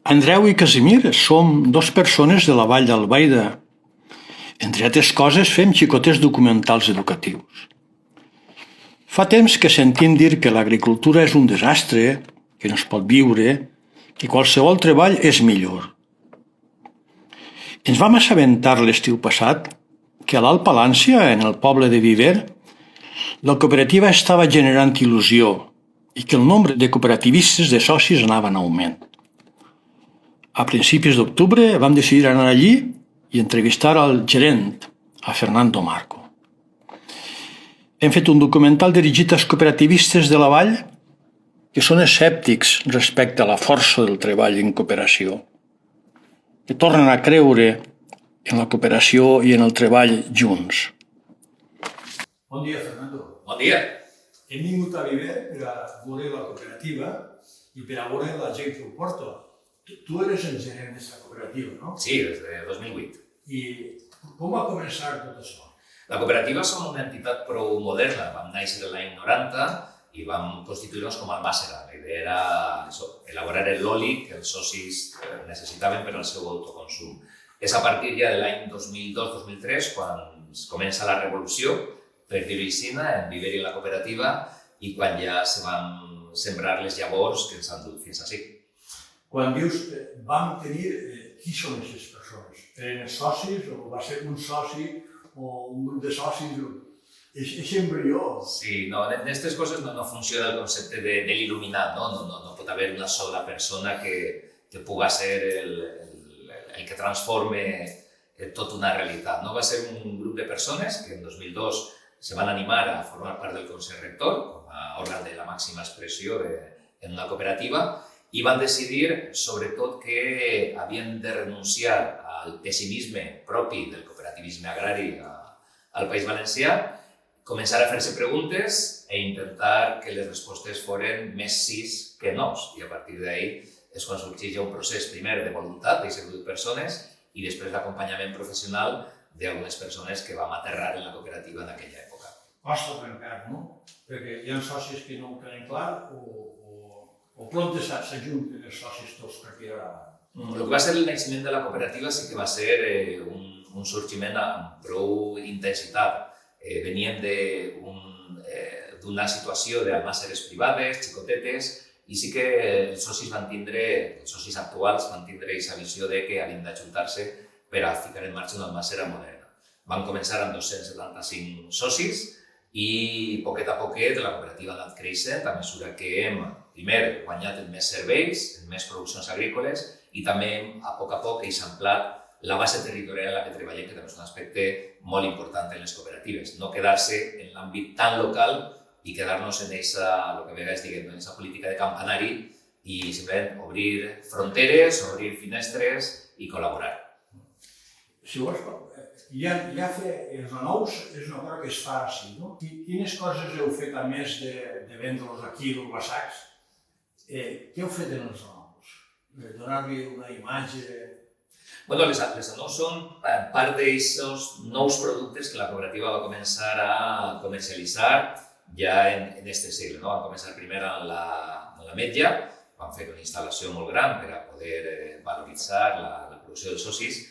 Andreu i Casimir som dos persones de la Vall d'Albaida. Entre altres coses, fem xicotes documentals educatius. Fa temps que sentim dir que l'agricultura és un desastre, que no es pot viure, que qualsevol treball és millor. Ens vam assabentar l'estiu passat que a l'Alt Palància, en el poble de Viver, la cooperativa estava generant il·lusió i que el nombre de cooperativistes de socis anava en augment. A principis d'octubre vam decidir anar allí i entrevistar al gerent, a Fernando Marco. Hem fet un documental dirigit als cooperativistes de la vall que són escèptics respecte a la força del treball en cooperació, que tornen a creure en la cooperació i en el treball junts. Bon dia, Fernando. Bon dia. Hem vingut a Viver per a veure la cooperativa i per a veure la gent que ho porta. Tu eres el gerent d'aquesta cooperativa, no? Sí, des de 2008. I com va començar tot això? La cooperativa som una entitat prou moderna. Vam néixer l'any 90 i vam constituir-nos com a Almàssera. La idea era elaborar l'oli que els socis necessitaven per al seu autoconsum. És a partir ja de l'any 2002-2003 quan comença la revolució, per dir-ho així, en Viver i la cooperativa, i quan ja se van sembrar les llavors que ens han dut fins ací. Quan dius vam tenir, qui són aquestes persones? Eren els socis o va ser un soci o un grup de socis? És embrió. Sí, no, en aquestes coses no funciona el concepte de l'il·luminat, no pot haver una sola persona que puga ser el que transforme tota una realitat. No? Va ser un grup de persones que en 2002 se van animar a formar part del Consell Rector, com a òrgan de la màxima expressió en una cooperativa, i van decidir, sobretot, que havien de renunciar al pessimisme propi del cooperativisme agrari al País Valencià, començar a fer-se preguntes i intentar que les respostes foren més sís que nos. I a partir d'ahí és quan sorgeix un procés, primer, de voluntat d'aquest grup de persones i després l'acompanyament professional d'algunes persones que vam aterrar en la cooperativa en aquella època. Costa trencar, no? Perquè hi ha socis que no ho tenen clar o prompte s'ajunten els socis tots per tirar avant. El que va ser el naixement de la cooperativa sí que va ser un sorgiment amb prou intensitat. Veníem d'una situació d'almàsseres privades, xicotetes, i sí que els socis actuals van tindre aquesta visió de que havien d'ajuntar-se per a ficar en marxa una almàssera moderna. Vam començar amb 275 socis i poquet a poquet la cooperativa ha anat creixent a mesura que hem, primer, guanyat en més serveis, en més produccions agrícoles i també a poc eixamplat la base territorial en la que treballem, que també és un aspecte molt important en les cooperatives. No quedar-se en l'àmbit tan local i quedar-nos en el que a vegades diguem, en aquesta política de campanari i simplement obrir fronteres, obrir finestres i col·laborar. Si vols, ja fer els nous és una cosa que es fa així, no? Quines coses heu fet a més de vendre-los aquí a l'Urbasacs? Què heu fet en els nous? Donar-li una imatge? Bueno, les anous són part d'aquests nous productes que la cooperativa va començar a comercialitzar ja en aquest segle. Vam començar primer amb l'ametlla, vam fer una instal·lació molt gran per a poder valoritzar la producció dels socis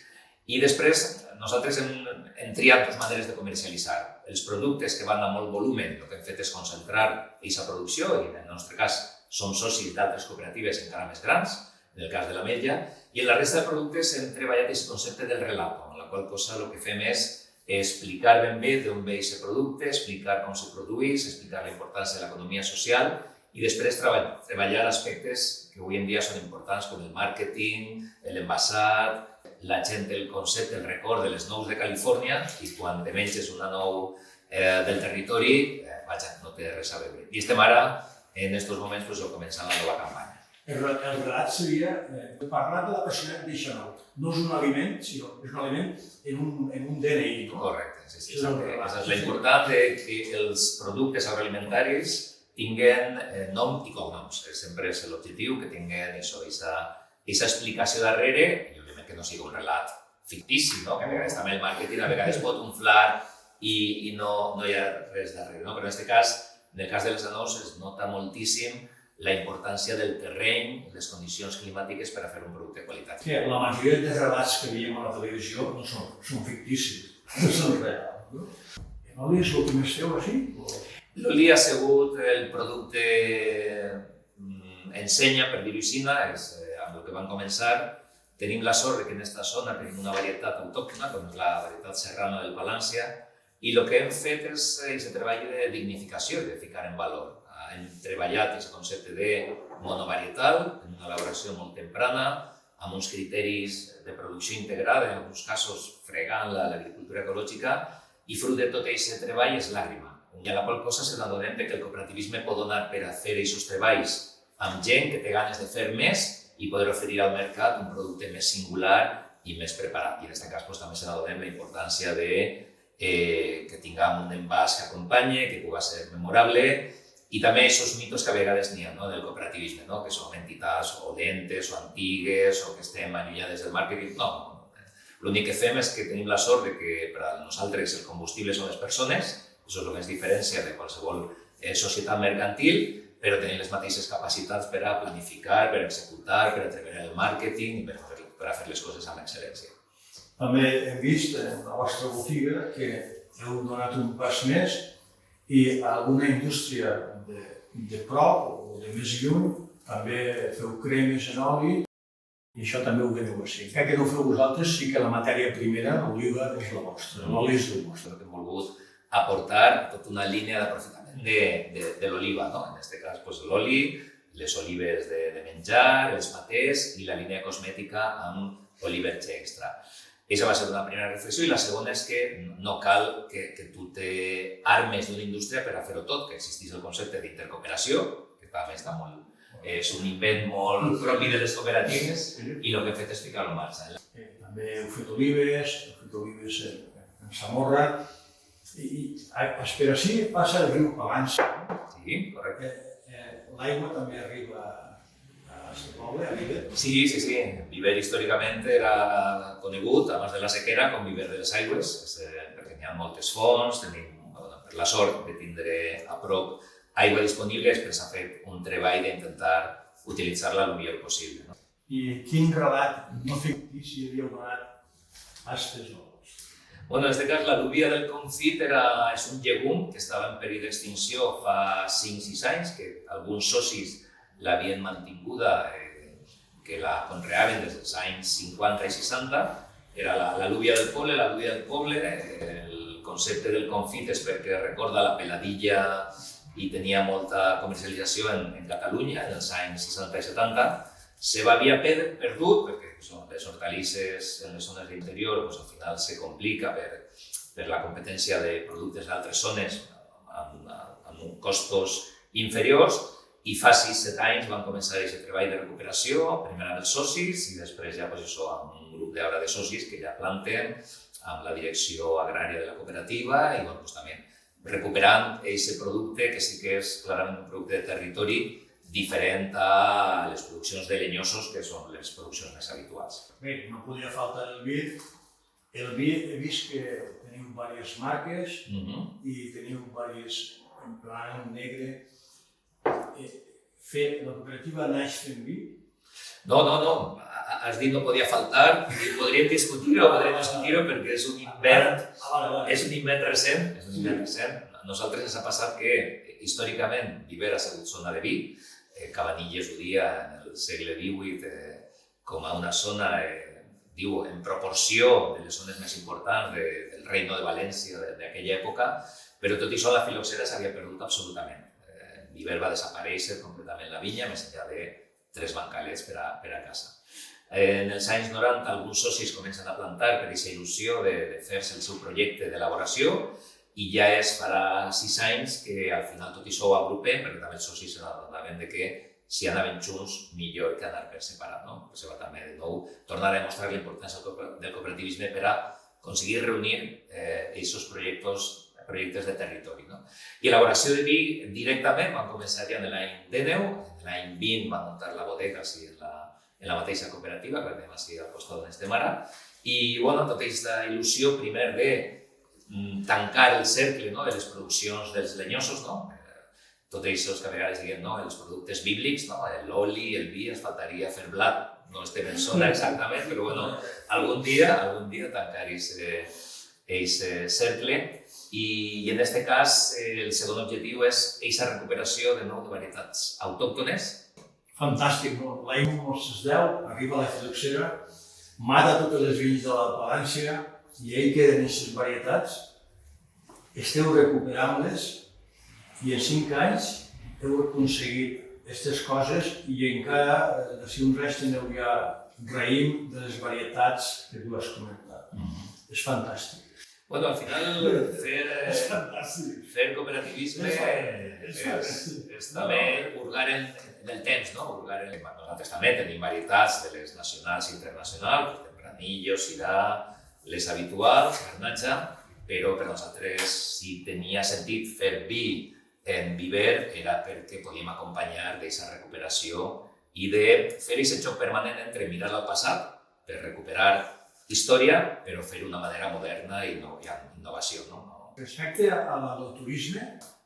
i després nosaltres hem triat dues maneres de comercialitzar. Els productes que van a molt volumen, el que hem fet és concentrar aquesta producció i en el nostre cas som socis d'altres cooperatives encara més grans, en el cas de l'ametlla, i en la resta de productes hem treballat aquest concepte del relato, en la qual cosa el que fem és explicar ben bé d'on ve aquest producte, explicar com se produeix, explicar la importància de l'economia social i després treballar aspectes que avui en dia són importants com el màrqueting, l'envasat, la gent del concepte, el record de les nous de Califòrnia i quan te menges una nou del territori, vaja, no té res a veure. I estem ara, en aquests moments, començant la nova campanya. El relat seria parlar de la personalitat d'això nou. No és un aliment, sinó és un aliment en un DNI, no? Correcte, sí. És l'important que els productes agroalimentaris tinguen nom i cognoms. Sempre és l'objectiu que tinguen aquesta explicació darrere i òbviament que no sigui un relat fictici, que a vegades també el màrqueting a vegades pot inflar i no hi ha res darrere. Però en aquest cas, en el cas de les anous, es nota moltíssim la importància del terreny i les condicions climàtiques per a fer un producte de qualitat. Sí, la majoria de relats que veiem a la televisió no són ficticis, no són reals. No? L'oli és el que més feu així? L'oli ha sigut el producte ensenya, per dir-ho així, amb el que vam començar. Tenim la sort que en aquesta zona tenim una varietat autòctona, com és la varietat serrana del Palància, i el que hem fet és aquest treball de dignificació i de ficar en valor. Hem treballat aquest concepte de monovarietal, en una elaboració molt temprana, amb uns criteris de producció integrada, en alguns casos fregant l'agricultura ecològica, i fruit de tot aquest treball és l'àgrima. I a la qual cosa se n'adonem que el cooperativisme pot donar per a fer aquests treballs amb gent que té ganes de fer més i poder oferir al mercat un producte més singular i més preparat. I en aquest cas també se n'adonem la importància de que tinguem un envàs que acompanye, que pugui ser memorable, i també aquests mitos que a vegades n'hi ha del cooperativisme, que són entitats o lentes o antigues o que estem allunyades del màrqueting. No. L'únic que fem és que tenim la sort de que per a nosaltres el combustible són les persones, això és el que ens diferencia de qualsevol societat mercantil, però tenim les mateixes capacitats per a planificar, per a executar, per a treballar el màrqueting i per a fer les coses amb excel·lència. També hem vist en la vostra botiga que heu donat un pas més i alguna indústria de prop o de més lluny també feu cremes en oli i això també ho veniu així. Encara que no ho feu vosaltres, sí que la matèria primera, l'oliva, és la vostra, l'oli és el vostre. Hem volgut aportar tota una línia d'aprofitament de l'oliva, en aquest cas l'oli, les olives de menjar, els patés i la línia cosmètica amb oliverge extra. Aquesta va ser una primera reflexió i la segona és que no cal que tu t'armes d'una indústria per a fer-ho tot, que existeix el concepte d'intercooperació, que també està molt, és un invent molt propi de les cooperatives i el que hem fet és ficar-ho en marxa. També heu fet olives en Samorra i per així passa el riu Palància. Sí, correcte. L'aigua també arriba a aquest poble, a Viver? Sí. Viver històricament era conegut, abans de la sequera, com Viver de les Aigües, perquè hi ha moltes fonts, tenim per la sort de tindre a prop aigua disponible, després s'ha fet un treball d'intentar utilitzar-la el millor possible. I quin relat no fictici havíeu donat a aquestes obres? En aquest cas, l'al·lúvia del confit és un llegum que estava en perill d'extinció fa 5-6 anys, que alguns socis l'havien mantinguda, que la conreaven des dels anys 50 i 60. Era l'al·lúvia del poble. L'al·lúvia del poble, el concepte del confit és perquè recorda la peladilla i tenia molta comercialització en Catalunya en els anys 60 i 70. Se havia perdut perquè les hortalisses en les zones d'interior al final se complica per la competència de productes d'altres zones amb costos inferiors i fa 6-7 anys van començar aquest treball de recuperació, primer amb els socis i després ja amb un grup de socis que ja planten amb la direcció agrària de la cooperativa i també recuperant aquest producte que sí que és clarament un producte de territori diferent a les produccions de lenyosos, que són les produccions més habituals. Bé, no podia faltar el vi. El vi he vist que teniu diverses marques i teniu diverses en blanc, negre. La cooperativa naix fent vi? No. Has dit no podia faltar. Podríem discutir-ho perquè és un invent recent. A nosaltres ens ha passat que històricament Viver ha sigut zona de vi. Cabanilles ho dia en el segle XVIII com a una zona, en proporció de les zones més importants del Reino de València d'aquella època, però tot i això la filoxera s'havia perdut absolutament. Viver va desaparèixer completament la vinya, més enllà de 3 bancalets per a casa. En els anys 90 alguns socis comencen a plantar per aquesta il·lusió de fer-se el seu projecte d'elaboració i ja farà 6 anys que al final tot això ho agrupem perquè també els socis s'adonaven que si anaven junts millor que anar per separat. Per això també de nou tornar a demostrar la importància del cooperativisme per a aconseguir reunir aquests projectes de territori. I elaboració de vi directament van començar ja en l'any 19, en l'any 20 van muntar la bodega en la mateixa cooperativa, que tenim així al costat d'on estem ara, i tota aquesta il·lusió primer de tancar el cercle de les produccions dels lenyosos, tot això que a vegades diguem, no? Els productes bíblics, no? L'oli, el vi, ens faltaria fer blat, no estem en zona exactament, però bueno, algun dia tancar aquest cercle. I en aquest cas, el segon objectiu és aquesta recuperació de nou de varietats autòctones. Fantàstic, no? L'aigua no se'ls deu, arriba a la filoxera, mata totes les vinyes de la Palància i ahí queden aquestes varietats. Esteu recuperant-les i en 5 anys heu aconseguit aquestes coses i encara, si uns anys tindreu ja raïm de les varietats que tu has comentat. És fantàstic. Bueno, al final fer cooperativisme és també hurgar en el temps, no? Nosaltres també tenim varietats de les nacionals i internacionals, Tempranillo, Syrah, les habituals, Garnatxa, però per nosaltres, si tenia sentit fer vi en Viver, era perquè podíem acompanyar d'aquesta recuperació i de fer aquest joc permanent entre mirar al passat per recuperar història, però fer-ho d'una manera moderna i amb innovació. Respecte a l'agroturisme,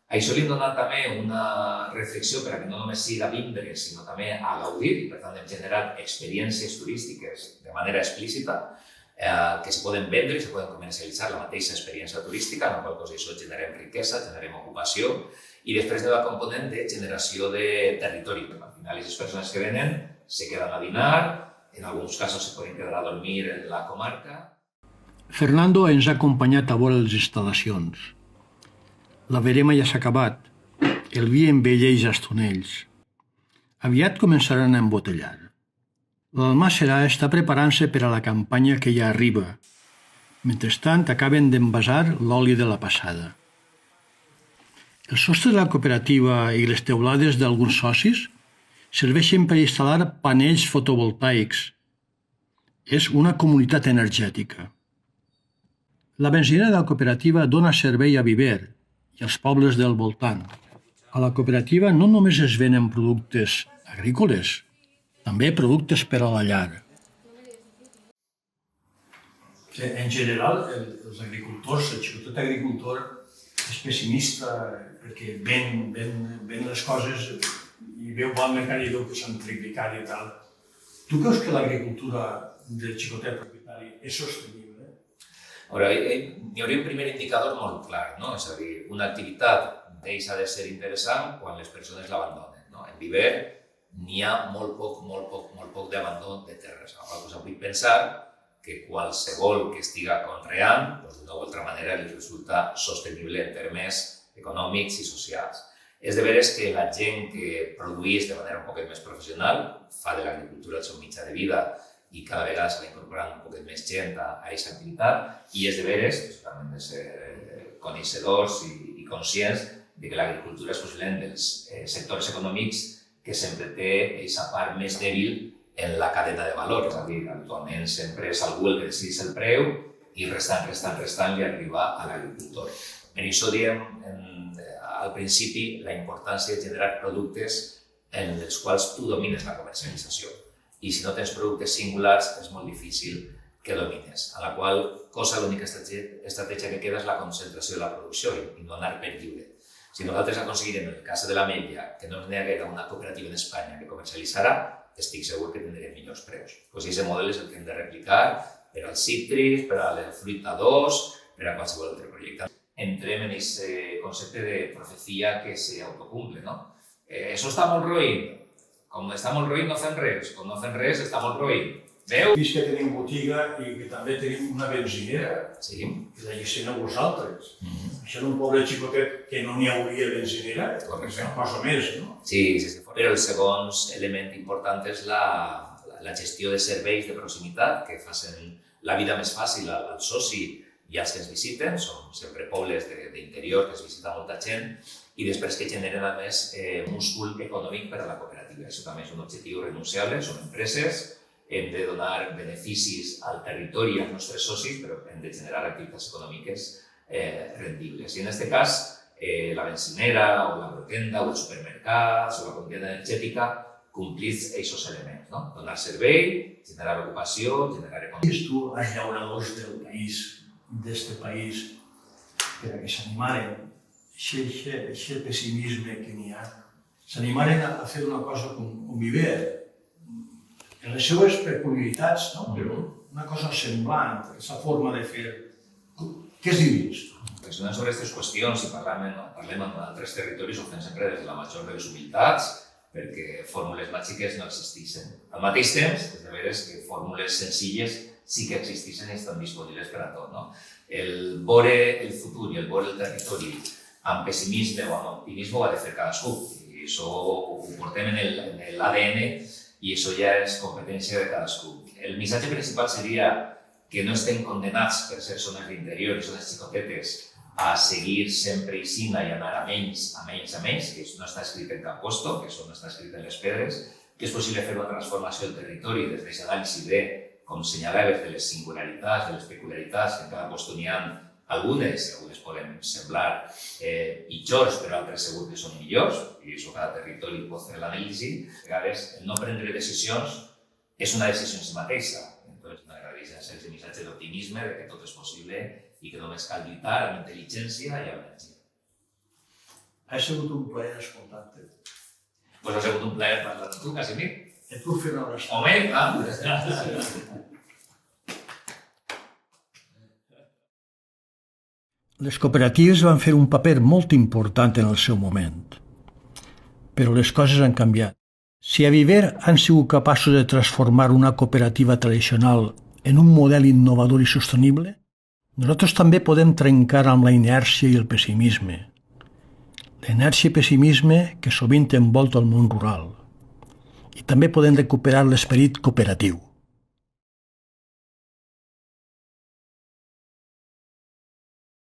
a això li hem donat també una reflexió perquè no només sigui a vindre, sinó també a gaudir, i per tant hem generat experiències turístiques de manera explícita que se poden vendre i se poden comercialitzar la mateixa experiència turística, en la qual cosa això generem riquesa, generem ocupació i després de la component de generació de territori. Al final, les persones que venen se queden a dinar, en alguns casos se poden quedar a dormir en la comarca. Fernando ens ha acompanyat a veure les instal·lacions. La verema ja s'ha acabat. El vi envelleix als tonells. Aviat començaran a embotellar. L'Almàssera està preparant-se per a la campanya que ja arriba. Mentrestant, acaben d'envasar l'oli de la passada. El sostre de la cooperativa i les teulades d'alguns socis serveixen per instal·lar panells fotovoltaics. És una comunitat energètica. La benzinera de la cooperativa dona servei a Viver i als pobles del voltant. A la cooperativa no només es venen productes agrícoles, també productes per a la llar. En general, els agricultors, el xicotet agricultor és pessimista perquè ven les coses i veu al mercat i veu que s'han triplicat i tal. Tu creus que l'agricultura del xicotet propietari és sostenible? Ara, hi hauria un primer indicador molt clar, no? És a dir, una activitat deixa de ser interessant quan les persones l'abandonen. En Viver n'hi ha molt poc d'abandó de terres. A la qual cosa vull pensar que qualsevol que estiga conreant, d'una o altra manera, li resulta sostenible en termes econòmics i socials. És de veres que la gent que produeix de manera un poquet més professional fa de l'agricultura el seu mitjà de vida i cada vegada s'ha incorporant un poquet més gent a aquesta activitat i és de veres, també hem de ser coneixedors i conscients de que l'agricultura és possiblement dels sectors econòmics que sempre té aquesta part més dèbil en la cadena de valor. És a dir, actualment sempre és algú el que decideix el preu i restant li arriba a l'agricultor. Per això diem al principi la importància de generar productes en els quals tu domines la comercialització. I si no tens productes singulars és molt difícil que domines. A la qual cosa l'única estratègia que queda és la concentració de la producció i no anar per lliure. Si nosaltres aconseguirem, en el cas de l'ametlla, que no n'hi haguera una cooperativa en Espanya que comercialitzarà, estic segur que tindrem millors preus. Aquest model és el que hem de replicar per als cítrics, per a la fruita d'os, per a qualsevol altre projecte. Entrem en aquest concepte de profecia que s'autocumple, no? Això està molt roïn. Com està molt roïn no fem res. Com no fem res està molt roïn. Veu? Vist que tenim botiga i que també tenim una benzinera. Sí. I la gestioneu vosaltres. Això d'un poble xicotet que no n'hi hauria benzinera, és una cosa més, no? Sí. Però el segon element important és la gestió de serveis de proximitat que facin la vida més fàcil al soci i als que ens visiten. Són sempre pobles d'interior que es visita molta gent i després que generen, a més, múscul econòmic per a la cooperativa. Això també és un objectiu renunciable, són empreses, hem de donar beneficis al territori i als nostres socis, però hem de generar activitats econòmiques rendibles. I en aquest cas, la benzinera o l'agrotenda o els supermercats o la comunitat energètica complís aquests elements, no? Donar servei, generar ocupació, generar economia. I tu, els llauradors del país, d'este país, per a que s'animaren aquest pessimisme que n'hi ha, s'animaren a fer una cosa com Viver, en les seues peculiaritats, no? Però una cosa semblant, aquesta forma de fer. Què es diries? Reflexionant sobre aquestes qüestions i parlem amb altres territoris, ho fem sempre des de la major de les humilitats, perquè fórmules màgiques no existeixen. Al mateix temps, és de veres que fórmules senzilles sí que existeixen i estan disponibles per a tot. No? El veure el futur i el veure el territori amb pessimisme o amb optimisme ho ha de fer cadascú. I això ho portem en l'ADN i això ja és competència de cadascú. El missatge principal seria que no estem condenats per ser zones d'interior i zones xicotetes a seguir sempre i sina i anar a menys, que això no està escrit en cap posto, que això no està escrit en les pedres, que és possible fer una transformació del territori des d'aquesta anàlisi de, com senyalaves, de les singularitats, de les peculiaritats, que en cada posto n'hi ha algunes poden semblar pitjors, però altres segur que són millors, i això cada territori pot fer l'anàlisi. A vegades, el no prendre decisions és una decisió en si mateixa. Entonces, m'agradaria ser el missatge d'optimisme, de que tot és possible i que només cal lluitar amb intel·ligència i amb energia. Ha sigut un plaer escoltar-te. Pues ha sigut un plaer parlar amb tu, Casimir. Et puc fer una abraçada. Home, Les cooperatives van fer un paper molt important en el seu moment, però les coses han canviat. Si a Viver han sigut capaços de transformar una cooperativa tradicional en un model innovador i sostenible, nosaltres també podem trencar amb la inèrcia i el pessimisme. L'inèrcia i pessimisme que sovint envolta el món rural. I també podem recuperar l'esperit cooperatiu.